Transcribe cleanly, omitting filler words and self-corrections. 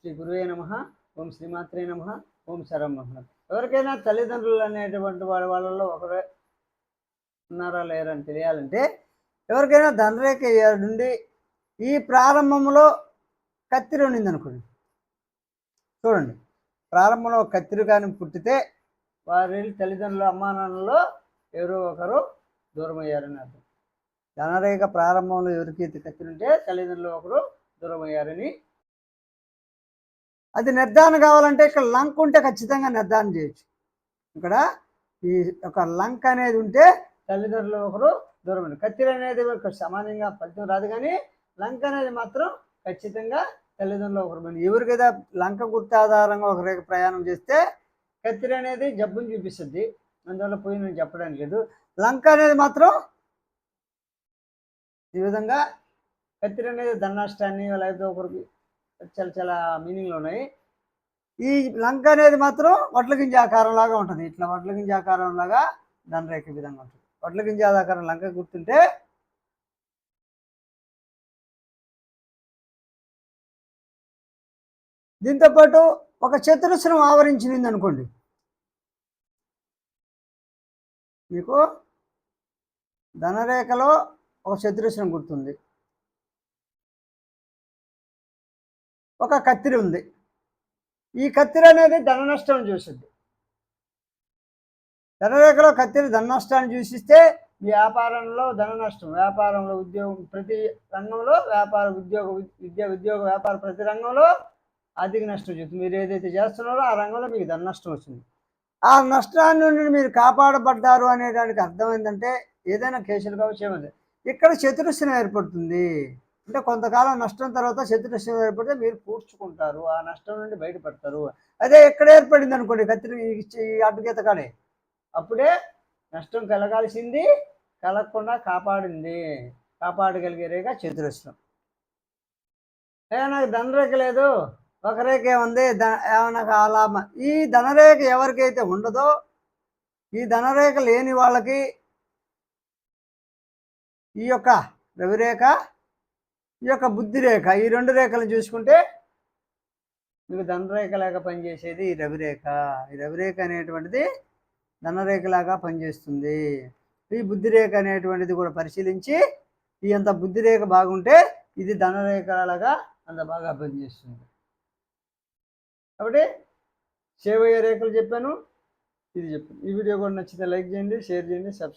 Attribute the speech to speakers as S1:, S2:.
S1: శ్రీ గురువే నమః. ఓం శ్రీమాత్రే నమః. ఓం శరం నమః. ఎవరికైనా తల్లిదండ్రులు అనేటువంటి వాళ్ళలో ఒకరు ఉన్నారా లేరని తెలియాలంటే, ఎవరికైనా ధనరేఖ నుండి ఈ ప్రారంభంలో కత్తిరి ఉండిందనుకోండి, చూడండి, ప్రారంభంలో కత్తిరి కానీ పుట్టితే వారి తల్లిదండ్రులు అమ్మానాన్నలో ఎవరో ఒకరు దూరం అయ్యారని అర్థం. ధనరేఖ ప్రారంభంలో ఎవరికైతే కత్తిరి ఉంటే తల్లిదండ్రులు ఒకరు దూరం అయ్యారని. అది నిర్ధారణ కావాలంటే ఇక్కడ లంక్ ఉంటే ఖచ్చితంగా నిర్ధారణ చేయొచ్చు. ఇక్కడ ఈ ఒక లంక్ అనేది ఉంటే తల్లిదండ్రులు ఒకరు దూరం. కత్తిరి అనేది సామాన్యంగా ఫలితం రాదు, కానీ లంక్ అనేది మాత్రం ఖచ్చితంగా తల్లిదండ్రులు ఒకరు. ఎవరికైతే లంక గుర్తు ఆధారంగా ఒక రేఖ ప్రయాణం చేస్తే కత్తిరి అనేది జబ్బుని చూపిస్తుంది, అందువల్ల పోయిందని చెప్పడానికి లేదు. లంక అనేది మాత్రం ఈ విధంగా కత్తిరి అనేది ధననష్టాన్ని లేకపోతే ఒకరికి చాలా చాలా మీనింగ్లు ఉన్నాయి. ఈ లంక అనేది మాత్రం వడ్ల గింజ ఆకారం లాగా ఉంటుంది. ఇట్లా వడ్ల గింజ ఆకారం లాగా ధనరేఖ విధంగా ఉంటుంది. వడ్ల గింజ ఆకారం లంక గుర్తుంటే దీంతోపాటు ఒక చతురస్రం ఆవరించింది అనుకోండి, మీకు ధనరేఖలో ఒక చతురస్రం గుర్తుంది, ఒక కత్తిరి ఉంది. ఈ కత్తిరి అనేది ధన నష్టం చూస్తుంది. ధనరేఖలో కత్తిరి ధన నష్టాన్ని చూసిస్తే వ్యాపారంలో ధన నష్టం, వ్యాపారంలో ఉద్యోగం, ప్రతి రంగంలో వ్యాపార ఉద్యోగ వ్యాపార ప్రతి రంగంలో ఆర్థిక నష్టం చూస్తుంది. మీరు ఏదైతే చేస్తున్నారో ఆ రంగంలో మీకు ధన నష్టం వస్తుంది. ఆ నష్టాన్ని నుండి మీరు కాపాడబడ్డారు అనే దానికి అర్థం ఏంటంటే, ఏదైనా కేసులు కావచ్చు ఏమైంది, ఇక్కడ చతురస్రం ఏర్పడుతుంది. అంటే కొంతకాలం నష్టం తర్వాత చతురస్రం ఏర్పడితే మీరు పూడ్చుకుంటారు, ఆ నష్టం నుండి బయటపడతారు. అదే ఎక్కడ ఏర్పడింది అనుకోండి కత్తిరి ఈ అడ్డుగీత కాడే, అప్పుడే నష్టం కలగాల్సింది కలగకుండా కాపాడగలిగే రేఖ చతురస్రం. నాకు ధనరేఖ లేదు, ఒక రేఖ ఏముంది, ఏమన్నా ఆలాభ. ఈ ధనరేఖ ఎవరికైతే ఉండదో, ఈ ధనరేఖ లేని వాళ్ళకి ఈ యొక్క రవిరేఖ, ఈ యొక్క బుద్ధి రేఖ, ఈ రెండు రేఖలను చూసుకుంటే మీకు ధనరేఖ లాగా పనిచేసేది ఈ రవిరేఖ. ఈ రవిరేఖ అనేటువంటిది ధనరేఖలాగా పనిచేస్తుంది. ఈ బుద్ధిరేఖ అనేటువంటిది కూడా పరిశీలించి ఈ అంత బుద్ధిరేఖ బాగుంటే ఇది ధనరేఖలాగా అంత బాగా పనిచేస్తుంది. కాబట్టి సేవ్ అయ్యే రేఖలు చెప్పాను, ఇది చెప్పాను. ఈ వీడియో కూడా నచ్చితే లైక్ చేయండి, షేర్ చేయండి, సబ్స్క్రైబ్